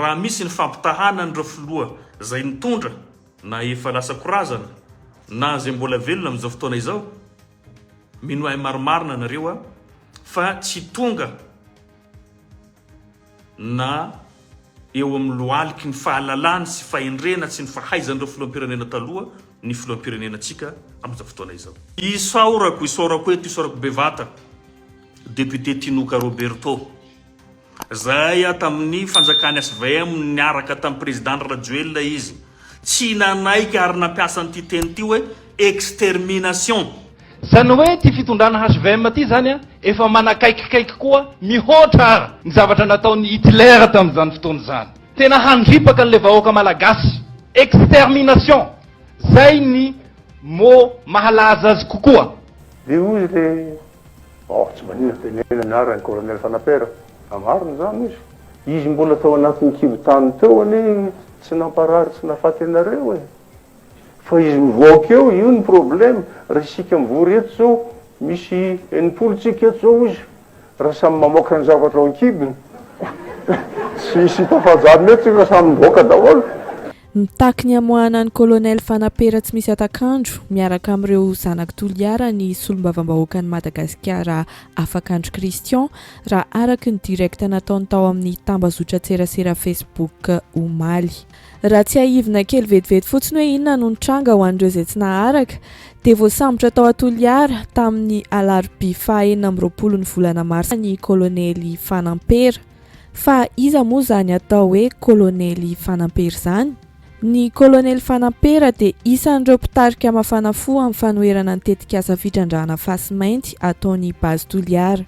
raha misy ny fampitahana nireo filoha zay nitondra na efa lasa korazana na zay mbola velona amin'izao fotoana izao, mino ahy marimarina nareo fa tsy tonga na eo amin'ny loaliky ny fahalalany sy fahendrena sy ny fahaizan'ireo filoham-pirenena taloha ny filoham-pirenenantsika amin'izao fotoana izao. Isaorako eto bevata député Tinoka Roberto zay tamin'ny fanjakany SVM niaraka tamin'ny président Rajoelina izy tsy nanaiky ary nampiasa an'ity teny ty hoe extermination. Zany hoe ty fitondrana HVM ty zany efa manakaikikaiky koa mihoatra ny zavatra nataon'ny Hitler tamin'izany fotoana zany. Tena handripaka an'le vahoaka malagasy. Extermination. Zay ny mot mahalaza azy kokoa. De hoy le tsy manina tenena niarany colonel Fanapera. Amarina zany izy mbola tao anatin'ny kivotany teo ane tsy namparary tsy nafaty anareo fa izy mivoaka eo io ny problème. Raha isika mivory eto zao misy enimpolotsika eto zao izy raha samy mamoaka ny zavatra ao an-kibony sy tafajary mety tsika samy mivoaka daholo. Mitaky ny amoahana ny colonel Fanapera tsy misy atakandro miaraka amin'ireo zanaky Toliara ny solombavambahoaka ny Madagasikara Afakandro Christian raha araky ny direkta nataony tao amin'ny tambazotra tserasera Facebook omaly. Raha tsy haivina kely vetivety fotsiny hoe inona no nitranga ho an'ireo izay tsy naharaka dia voasambotra tao a-Toliara tamin'ny alarobia 29 ny volana Marsa ny kolonely Fanampera. Fa iza moa zany atao hoe kolonely Fanampera zany? Ny kolonely Fanampera dia isan'ireo mpitarika mafana fo amin'ny fanoherana ny tetikasa fitrandrahana Fasimainty ataon'ny bazy Toliara.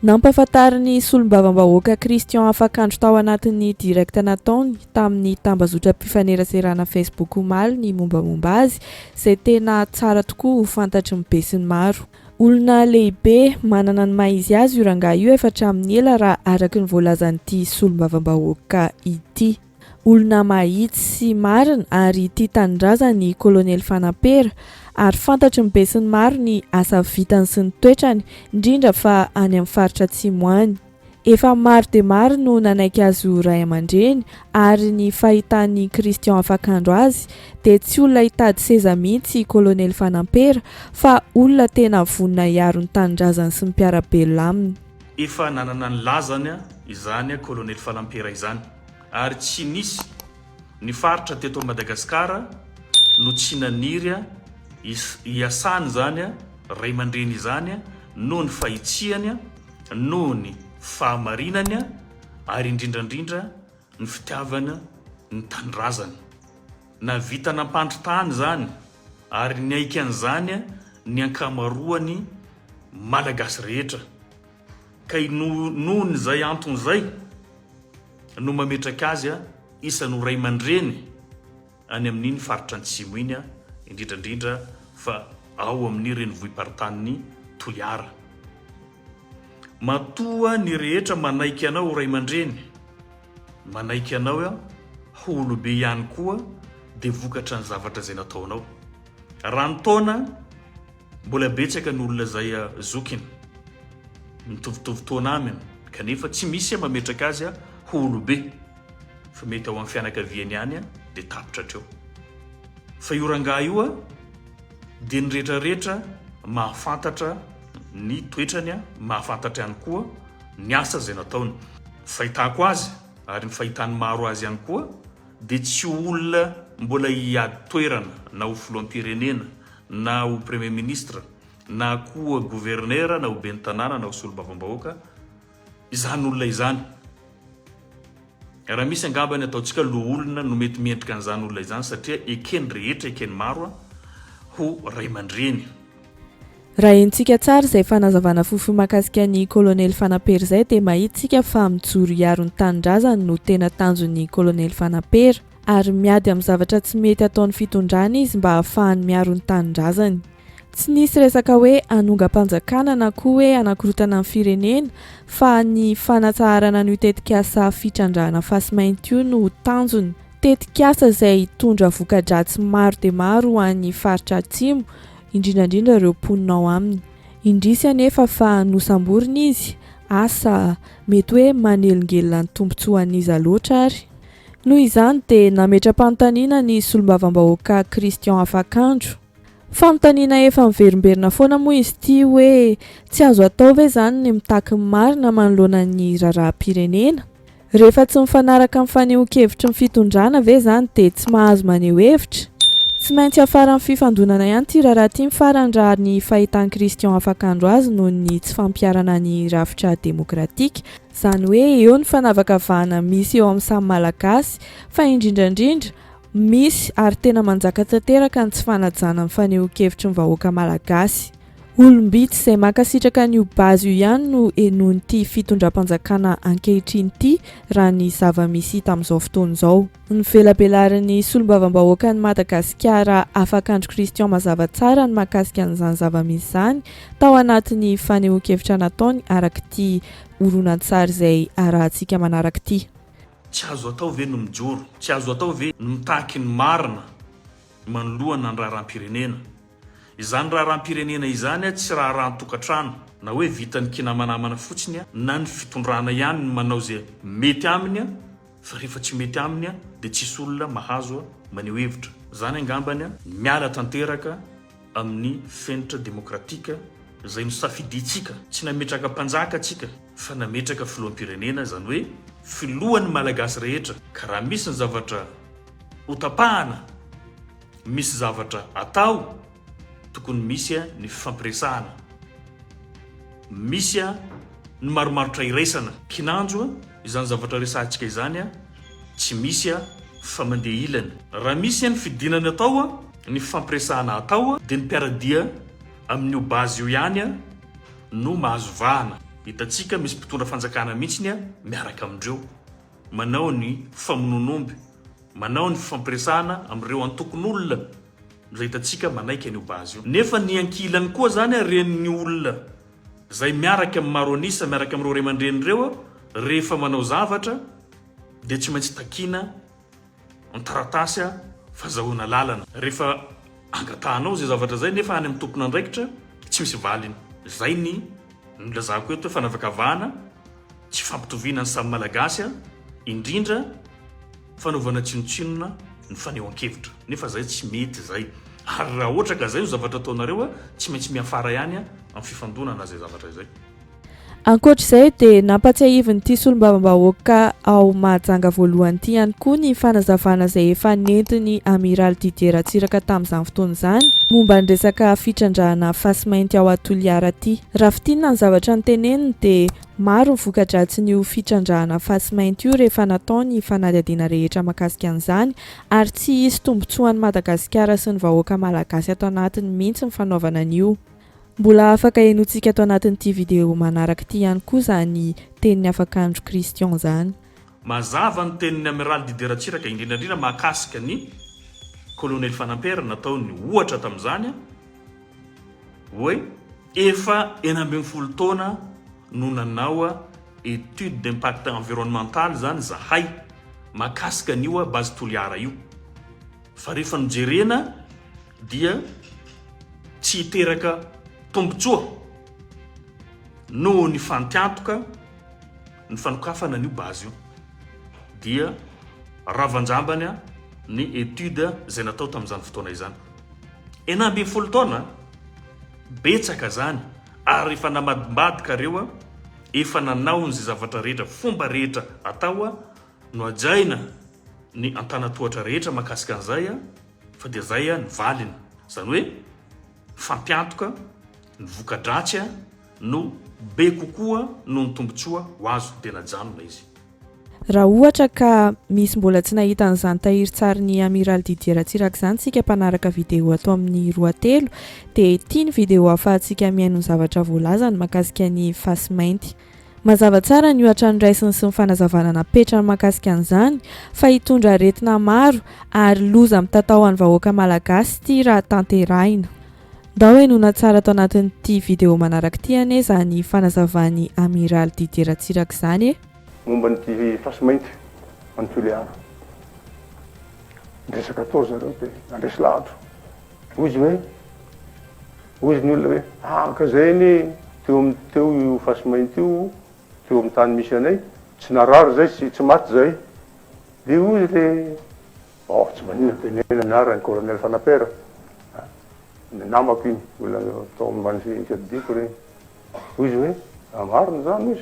Nampahafantariny solombavambahoaka Christian Afakandro tao anatin'ny direkta nataony tamin'ny tambazotra mpifaneraserana Facebook omaly ny mombamomba azy izay tena tsara tokoa ho fantatry ny be sy ny maro. Olona lehibe manana ny maizy azy io rangahy io efa hatramin'ny ela raha araky ny voalazan'ity solombavambahoaka ity. Olona mahitsy sy marina ary tia tanindrazana ny kolonely Fanampera ary fantatry ny be sy ny maro ny asa vitany sy ny toetrany indrindra fa any amin'ny faritra atsimo any. Efa maro dia maro no nanaiky azy ho ray aman-dreny ary ny fahitan'ny Christian Afakandro azy dia tsy olona hitady seza mihitsy kolonely Fanampera fa olona tena vonina hiaro ny tanindrazany sy ny mpiara-belona aminy. Efa nanana ny lazany izany kolonely Fanampera izany ary tsy nisy ny faritra teto Madagasikara no tsy naniry iasany zany ray aman-dreny izany noho ny fahitsiany noho ny fahamarinany ary indrindrandrindra ny fitiavana ny tanindrazany. Na vita nampandry-tany zany ary ny aikan'izany ny ankamaroany malagasy rehetra ka noho n'izay anton'izay no mametraka azy isan'ny ray aman-dreny any amin'iny faritra antsimo iny indrindrandrindra fa ao amin'ny renivohim-paritanin'ny Toliara. Matoa ny rehetra manaiky anao ray aman-dreny, manaiky anao ho olobe ihany koa dia vokatra ny zavatra izay nataonao. Raha ny taona mbola betsaka ny olona izay zokiny mitovitovy taona aminy kanefa tsy misy mametraka azy ho olobe fa mety ao amin'ny fianakaviany ihany dia tapitra hatreo. Fa io rangahy io dia ny rehetrarehetra mahafantatra ny toetrany, mahafantatra ihany koa ny asa izay nataony. Fahitako azy ary ny fahitany maro azy ihany koa dia tsy olona mbola hiady toerana na ho filoham-pirenena na ho premier ministre na koa gouverneur na ho ben'ny tanàna na ho solombavambahoaka izany olona izany. Raha misy angambany ataontsika lo olona no mety miendrika an'izany olona izany satria ekeny rehetra ekeny maro ho ray aman-dreny. Raha hentsika tsara izay fanazavana fofo mahakasika ny kolonely Fanampera izay dia mahitsika fa mijoro hiaro ny tanindrazany no tena tanjon'ny kolonely Fanampera ary miady amin'ny zavatra tsy mety ataon'ny fitondrana izy mba ahafahany miaro ny tanindrazany. Tsy nisy resaka hoe anongam-panjakana na koa hoe anakorotana amin'ny firenena fa ny fanatsaharana ny tetikasa fitrandrahana Fasimainty io no tanjony. Tetikasa izay hitondra voka-dratsy maro dia maro ho an'ny faritra atsimo indrindrandrindra ireo mponina ao aminy. Indrisy anefa fa nosamborina izy asa mety hoe manelingelina ny tombontsoan'izy loatra ary noho izany dia nametra-panontaniana ny solombavambahoaka Christian Afakandro. Fanontaniana efa miverimberina foana moa izy ity hoe tsy azo atao ve zany ny mitaky ny marina manoloana ny raharaham-pirenena. Rehefa tsy mifanaraka amin'ny fanehoan-kevitry ny fitondrana ve zany dia tsy mahazo maneho hevitra. Tsy maintsy afara amin'ny fifandonana ihany ity raha tia mifarany raha ny fahitan'ny Christian Afakandro azy noho ny tsy fampiarana ny rafitra demokratika. Izany hoe eo ny fanavakavahana misy eo amin'ny samy malagasy fa indrindrandrindra misy ary tena manjaka tanteraka ny tsy fanajana amin'ny fanehoan-kevitry ny vahoaka malagasy. Olombitsy izay makasitraka ny bazy io ihany no enoan'ity fitondram-panjakana ankehitriny ity raha ny zava-misy hita amin'izao fotoana izao. Ny velabelarin'ny solombavambahoaka ny Madagasikara Afakandro Christian mazava tsara ny mahakasika an'izany zava-misy izany tao anatin'ny fanehoan-kevitra nataony arak'ity horonan-tsary izay arahantsika manaraka ity. Tsy azo atao ve no mijoro, tsy azo atao ve no mitaky ny marina manoloana ny raharaham-pirenena. Izany raharaham-pirenena izany tsy raharaham-tokantrano na hoe vitan'ny kinamanamana fotsiny na ny fitondrana ihany ny manao zay mety aminy fa rehefa tsy mety aminy dia tsisy olona mahazo maneho hevitra. Zany angambany miala tanteraka amin'ny fenitra demokratika izay nosafiditsika, tsy nametraka mpanjaka atsika fa nametraka filoham-pirenena, zany hoe filohan'ny malagasy rehetra. Ka raha misy ny zavatra hotapahana, misy zavatra atao, tokony misy ny fifampiresahana, misy ny maromarotra iraisana. Kinanjo izany zavatra resahantsika izany tsy misy fa mandeha ilana. Raha misy ny fidinana atao, ny fifampiresahana atao, dia ny mpiaradia amin'io bazy io ihany no mahazo vahana. Hitantsika misy mpitondra fanjakana mihitsiny miaraka amindreo, manao ny famononomby, manao ny fifampiresahana amin'ireo antokon'olona zay hitantsika manaiky an'io bazy io. Nefa ny ankilany koa zany ren'ny olona zay miaraka amin'ny maronisa, miaraka amin'ireo ray aman-drenireo, rehefa manao zavatra dia tsy maintsy takina ny taratasy fahazahoana lalana. Rehefa angatahanao zay zavatra zay nefa any amin'ny tompona andraikitra tsy misy valiny. Zay ny nolazako eto fanavakavahana, tsy fampitoviana ny samy malagasy, indrindra fanaovana tsinotsinona ny fanehoan-kevitra. Nefa zay tsy mety zay. Ary raha ohatra ka zay no zavatra ataonareo tsy maintsy miafara ihany amin'ny fifandonana zay zavatra zay. Ankoatr'izay dia nampatsiahivin'ity solombavambahoaka ao Mahajanga voalohany ity ihany koa ny fanazavana izay efa nentiny Amiral Didier Ratsiraka tamin'izany fotoana izany momba ny resaka fitrandrahana fasy mainty ao Toliara ity. Raha fitinina ny zavatra noteneniny dia maro ny voka-dratsin'io fitrandrahana fasy mainty io rehefa natao ny fanadihadiana rehetra mahakasika an'izany, ary tsy hisy tombotsoan'ny Madagasikara sy ny vahoaka malagasy ato anatiny mihitsy ny fanaovana an'io. Mbola afaka henoantsika ato anatin'ity video manaraka ity ihany koa zany tenin'ny Afakandro Christian zany. Mazava ny tenin'ny Amiral Didier Ratsiraka indrindrandrindra mahakasika ny colonel Fanampera nataony ohatra tamin'izany hoe efa 90 taona no nanao étude d'impact environnemental zany zahay mahakasika an'io base Toliara io. Fa rehefa nojerena dia tsy hiteraka tombotsoa no ny fantiantoka ny fanokafana an'io bazy io, dia ravan-jambany ny étude zay natao tamin'izany fotoana izany. 90 taona betsaka zany, ary rehefa namadimbadika reo efa nanao ny zavatra rehetra, fomba rehetra atao no ajaina ny antanatohatra rehetra mahakasika an'izay, fa dia zay ny valiny. Zany hoe fampiantoka ny voka-dratsy no be kokoa no ny tombotsoa ho azo tena janona izy. Raha ohatra ka misy mbola tsy nahita an'izany tahirin-tsarin'ny Amiral Didier Ratsiraka izany tsika mpanaraka video ato amin'ny 2 dia ity ny video ahafahantsika mihaino ny zavatra voalazany mahakasika ny fasy mainty. Mazava tsara ny ohatra ny raisiny sy ny fanazavana napetrany mahakasika an'izany fa hitondra aretina maro ary loza mitatao an'ny vahoaka malagasy ity raha tanterahina. Ndao henoana tsara ato anatin'ity video manaraka ity ane zany fanazavany Amiral Didier Ratsiraka izany momba nyty fasy mainty any Toliara. Ndresaka atao zareo dia andresy lahatra. Ozy hoe ozy ny olona hoe ka zay ny teo io fasy mainty io teo amin'ny tany misy anay, tsy narary zay, tsy maty zay. de hoy le tsy manina tenena niarany colonel Fanapera ny namako iny mbola tao ambany fiadiko regny hoy izy hoe marina zany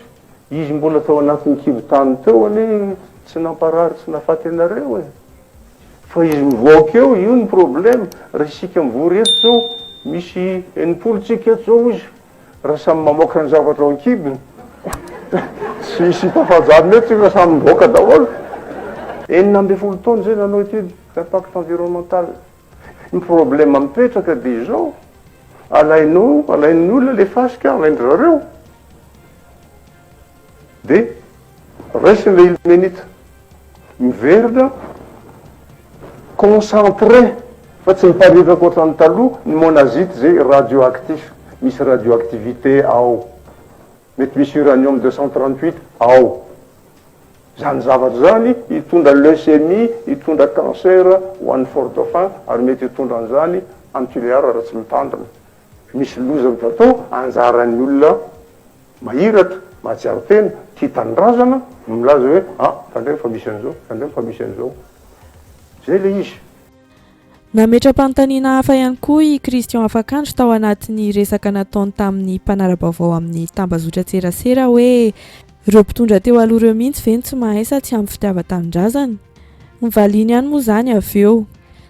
izy mbola tao anatin'ny kivotany teo ane tsy namparary tsy nafaty anareo e fa izy mivoaka eo io ny problème raha isika mivory eto zao misy enimpolotsika eto zao izy raha samy mamoaka ny zavatra ao ankibony tsy isy tafajary mety tsika samy mivoaka daholo 9 taona zay nanao etude d'impact environnemental ny problème mipetraka de zao alain'ny olona le fasika alainy zareo de raisiny le ilmenita miverina concentré fa tsy miparitaka ohatrany taloha ny monazite zay radioactif misy radioactivité ao mety misy uranium 238 ao zany zavatra zany hitondra leucémie hitondra cancer ho an'ny fort dauphin ary mety hitondra an'izany antuléar raha tsy mitandrina misy loza mitatao anjaran'ny olona mahiratra mahatsiaro tena tia tanindrazana milaza hoe tandremo fa misy an'izao tandremo fa misy an'izao zay le izy nametra-panontaniana hafa ihany koa i Christian Afakandro tao anatin'ny resaka nataony tamin'ny mpanara-baovao amin'ny tambazotra tserasera hoe ireo mpitondra teo aloha ireo mihitsy ve ny tsy mahay sa tsy ampy fitiava-tanindrazana mivaliany ihany moa zany avy eo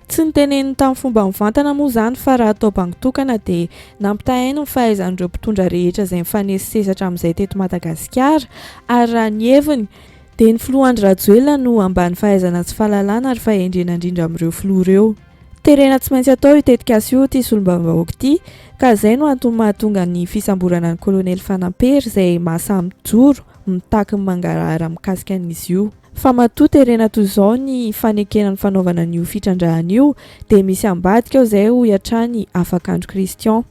tsy niteneniny tamin'ny fomba mivantana moa zany fa raha atao bangitokana dia nampitahainy ny fahaizan'ireo mpitondra rehetra izay mifanesisesatra amin'izay teto Madagasikara ary raha ny heviny dia ny filoha Andry Rajoelina no ambany fahaizana tsy fahalalana ary fahendrena indrindra amin'ireo filoha ireo terena tsy maintsy atao itetika azy io ty solombavam-bahoaka ity ka izay no antony mahatonga ny fisamborana ny kolonely Fanampera izay mahasamy joro mitaky ny mangarahara mikasika an'izy io fa matoa terena toy izao ny fanekena ny fanaovana an'io fitrandrahana io dia misy ambadika ao izay ho iatrany Afakandro Christian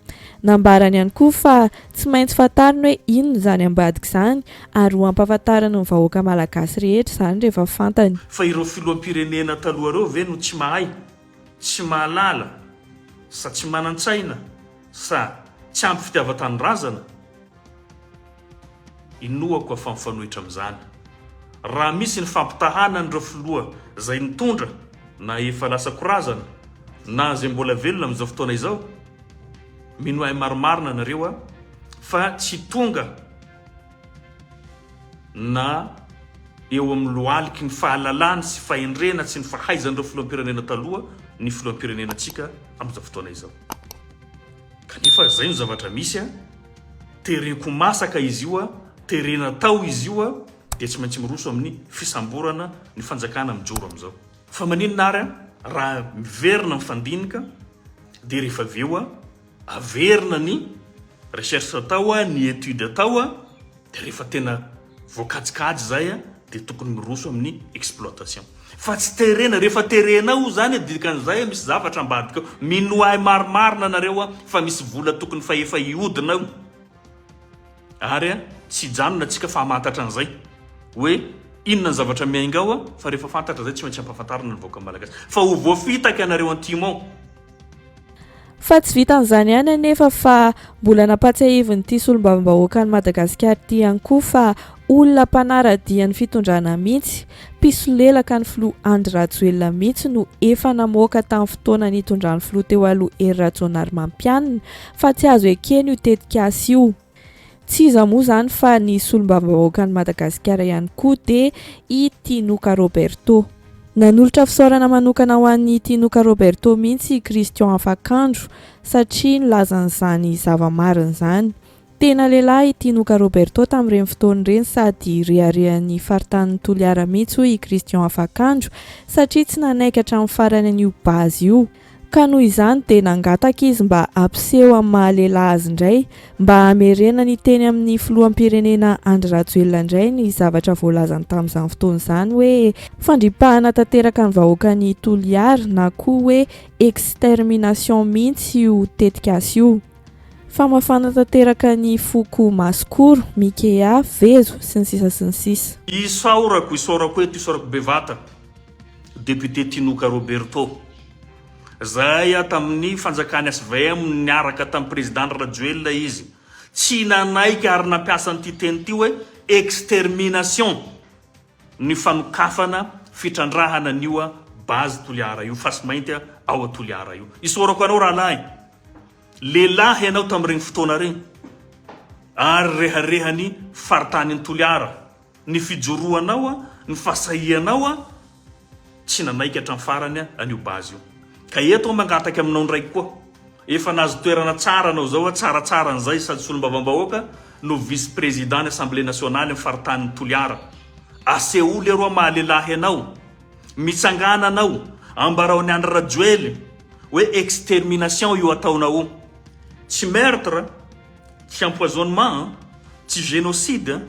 nambarany ihany koa fa tsy maintsy fantariny hoe inona izany ambadika izany ary ho ampahafantarany ny vahoaka malagasy rehetra izany rehefa fantany fa ireo filoham-pirenena taloha reo ve no tsy mahay tsy mahalala sa tsy manan-tsaina sa tsy ampy fitiava-tanindrazana inoako afa mifanohitra amin'izany raha misy ny fampitahana n'ireo filoha izay nitondra na efa lasa korazana na izay mbola velona amin'izao fotoana izao minohay marimarina nareo fa tsy tonga na eo amin'ny loaliky ny fahalalany sy fahendrena sy ny fahaizan'ireo filoham-pirenena taloha ny filoham-pirenena antsika amin'izao fotoana izao kanefa izay no zavatra misy tereko masaka izy io terena tao izy io dia tsy maintsy miroso amin'ny fisamborana ny fanjakana mijoro amin'izao fa maninona ary raha miverina ny fandinika dia rehefa aveo averina ny recherche atao ny étude atao dia rehefa tena voakajikajy zay dia tokony miroso amin'ny exploitation fa tsy terena rehefa terenao zany dikan'izay misy zavatra ambadika minohay marimarina nareo fa misy vola tokony fa efa iodinao ary tsy janona atsika fa hamantatra an'izay hoe inona ny zavatra miainga ao fa rehefa fantatra zay tsy maintsy ampahafantarana ny vahoaka malagasy fa ho voafitaka ianareo antimo ao fa tsy vitan'izany ihany anefa fa mbola nampatsiahiviny ity solombavam-bahoaka ny Madagasikara ity ihany koa fa olona mpanaradia ny fitondrana mihitsy mpisolelaka ny filoha Andry Rajoelina mihitsy no efa namoaka tamin'ny fotoana nitondran'ny filoha teo aloha Hery Rajaonarimampianina fa tsy azo ekeny io tetika asy io tsy iza moa zany fa ny solombavam-bahoaka ny Madagasikara ihany koa dia i Tinoka Roberto nanolotra fisaorana manokana ho an'ny Tinoka Roberto mihitsy Christian Afakandro satria nilazan'izany zava-marina izany tena lehilahy Tinoka Roberto tamin'ireny fotoana ireny sady reharehan'ny faritanin'ny Toliara mihitsy hoy Christian Afakandro satria tsy nanaikatra amin'ny farany an'io bazy io ka noho izany dia nangataka izy mba ampiseho amin'ny mahalehilahy azy indray mba hamerena ny teny amin'ny filoham-pirenena Andry Rajoelina indray ny zavatra voalazany tamin'izany fotoana izany hoe fandripahana tanteraka ny vahoaka ny Toliara na koa hoe extermination mihitsy io tetika azy io famafana tanteraka ny foko Masikoro, Mikea, Vezo sy ny sisa sy ny sisa. Isaorako eto isaorako bevata député Tinoka Roberto zay tamin'ny fanjakany SVM niaraka tamin'ny président Rajoelina izy tsy nanaiky ary nampiasa an'ity teny ity hoe extermination ny fanokafana fitrandrahana an'io bazy toliara io fasy mainty ao toliara io isorako anao rahalahy lehilahy ianao tamin'ireny fotoana regny ary reharehany faritany toliara ny fijoroanao ny fasahianao tsy nanaiky hatramin'ny farany an'io bazy io ka eto mangataka aminao ndraiky koa efa nazo toerana tsara anao zao tsaratsara an'izay sady solombavambahoaka no vice président ny assemblée nationale faritany toliara aseholy aroa mahalehilahy anao mitsangana anao ambarao ny andra rajoely hoe extermination io ataonao tsy meurtre tsy empoisonnement tsy génocide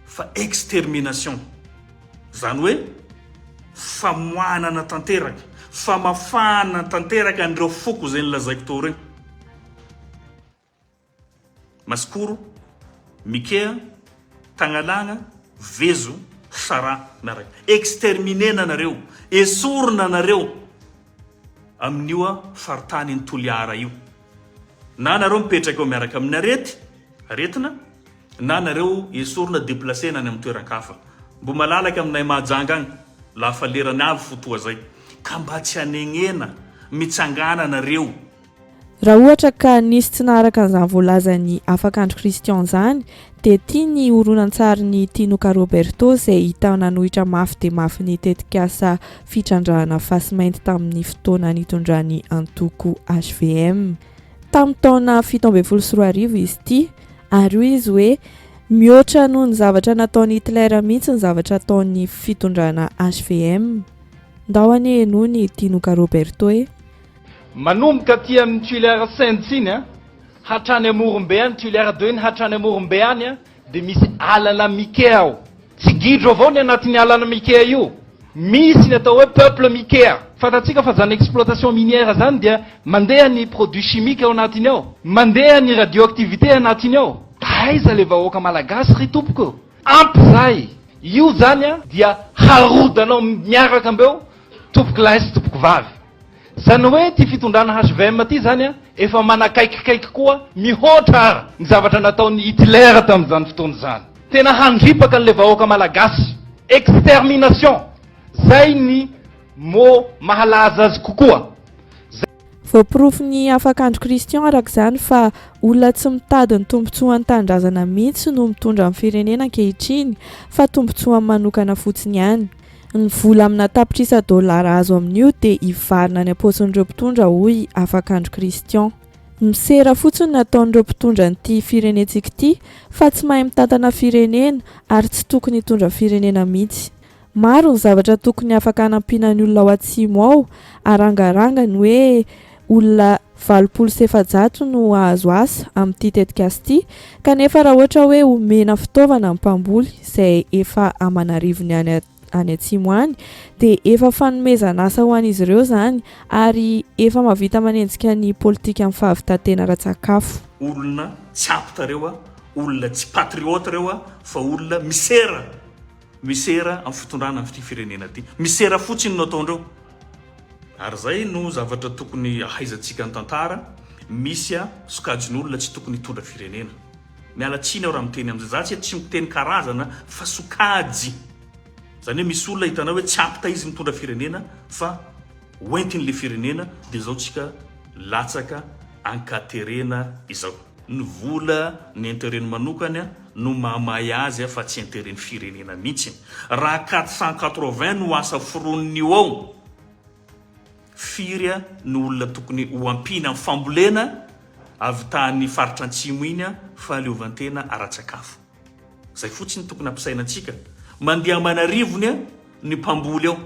fa extermination zany hoe famoanana tanteraka famafana tanteraka andreo foko zay nilazaiko tao regny masikoro mikea tagnalagna vezo sara miaraka exterminena nareo esorina nareo amin'io faritany ny toliara io na nareo mipetraka eo miaraka amin'ny aretina na nareo esorina déplacé nany amin'ny toeran-kafa mbo malalaka aminay mahajanga agny lafa lerany avy fotoa zay ka mba tsy hanegnena mitsangana nareo raha ohatra ka nisy tsy naharaka an'izany voalazany afakandro Christian zany dia tia ny horonan-tsary ny Tinoka Roberto izay hita nanohitra mafy dia mafy ny tetikasa fitrandrahana fasy mainty tamin'ny fotoana nitondrany antoko HVM tamin'ny taona 17 izy ity ary io izy hoe mihoatra noho ny zavatra nataony Hitler mihitsy ny zavatra ataony fitondrana HVM ndao ane noho ny Tinoka Roberto manomboka aty amin'ny tuilère sainte iny hatrany amorombe any tuilère 2 hatrany amorombe any dia misy alana Mikea ao tsy gidro avao ny anatin'ny alana Mikea io misy ny atao hoe peuple Mikea fatatsika fa zany exploitation minière zany dia mandeha ny produit chimique ao anatiny ao mandeha ny radioactivité anatiny ao aiza le vahoaka malagasy ry tompoko ampy zay io zany dia harodanao miaraka ambeo tompoko lahy sy tompoko vavy zany hoe ty fitondrana HVM ty zany efa manakaikikaiky koa mihoatra ny zavatra nataony Hitler tamin'izany fotoana zany tena handripaka an'le vahoaka malagasy extermination zay ny mo mahalaza azy kokoa voapirofo ny afakandro Christian araka izany fa olona tsy mitady ny tombotsoa an-tandrazana mihitsy no mitondra amin'ny firenena ankehitriny fa tombotsoa manokana fotsiny ihany ny vola amina tapitrisa dolara azo amin'io dia hivarina ny aposin'ireo mpitondra hoy afakandro Christian misera fotsiny nataon'ireo mpitondra n'ity firenentsika ity fa tsy mahay mitantana firenena ary tsy tokony hitondra firenena mihitsy maro ny zavatra tokony afaka hanampiana ny olona ao atsimo ao arangaranga ny hoe olona 700 no ahazo asa amin'ity tetikasa ity kanefa raha ohatra hoe omena fitaovana amin'ny mpamboly izay efa amanarivony any atsimo any dia efa fanomezana asa ho an'izy ireo zany ary efa mahavita manenjika ny politika amin'ny fahavitatena ra-tsakafo olona tsy aptareo olona tsy patriote reo fa olona misera amin'ny fitondrana amin'ity firenena ity misera fotsiny no ataondreo ary zay no zavatra tokony ahaizantsika ny tantara misy sokajin'olona tsy tokony hitondra firenena mialatsiny ao raha miteny amin'izay za tsy miteny karazana fa sokajy zany hoe misy olona hitanao hoe tsy apta izy mitondra firenena fa oentin'le firenena dia zao tsika latsaka ankaterena izao ny vola ny intereny manokany no mahamay azy fa tsy intereny firenena mihitsy raha 480 no asa foroniny ao firy ny olona tokony ho ampina amin'ny fambolena avitany faritra antsimo iny fa aleovantena ara-tsakafo zay fotsiny tokony ampisainantsika mandeha manarivony ny mpamboly ao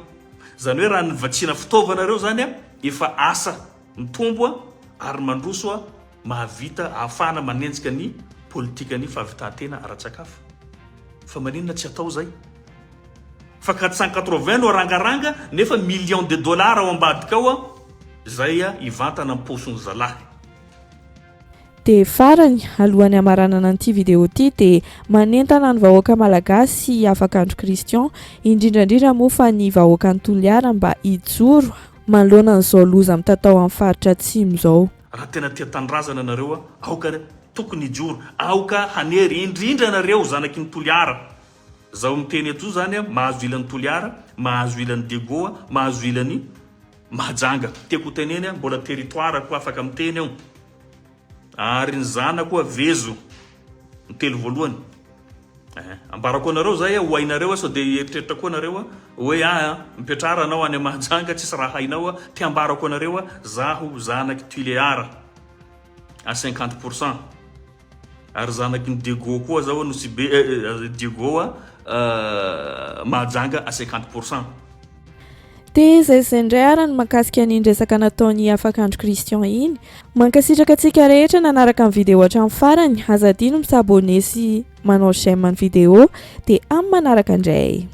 zany hoe raha nivatsina fitaovana reo zany efa asa mitombo ary mandroso mahavita ahafahana manenjika ny politika ny fahavitantena ara-tsakafo fa maninona tsy atao zay fa 480 no arangaranga nefa million de dollars ao ambadika ao zay ivantana amin'ny posony zalahy dia farany alohan'ny amaranana an'ity vidéo ity dia manentana ny vahoaka malagasy afakandro Christian indrindrandrindra moa fa ny vahoaka ny toliara mba hijoro manoloana n'izao loza mitatao amin'ny faritra atsimo zao raha tena tia tandrazana nareo aoka tokony hijoro aoka hanery indrindra nareo zanaky ny toliara zaho miteny eto zany a mahazo ilan'ny toliara, mahazo ilan'ny degoa, mahazo ilan'ny mahajanga. Tiako teneny mbola territoire koa afaka miteny ao. Ary ny zanako vezo ny telo voalohany. Ambarako anareo zay ho hainareo sao dia eritreritra koa anareo hoe mipetrara anao any mahajanga tsisy raha hainao ty ambarako anareo zaho zanaky tuléara à 50%. Ary zanaky ny Diego koa zao no sy be Diego mahajanga à 50%. Dia izay indray arany mahakasika ny resaka nataony Afakandro Christian iny. Mankasitraka antsika rehetra nanaraka amin'ny vidéo hatramin'ny farany. Aza adino misabone sy manao j'aime ny vidéo dia amin'ny manaraka indray.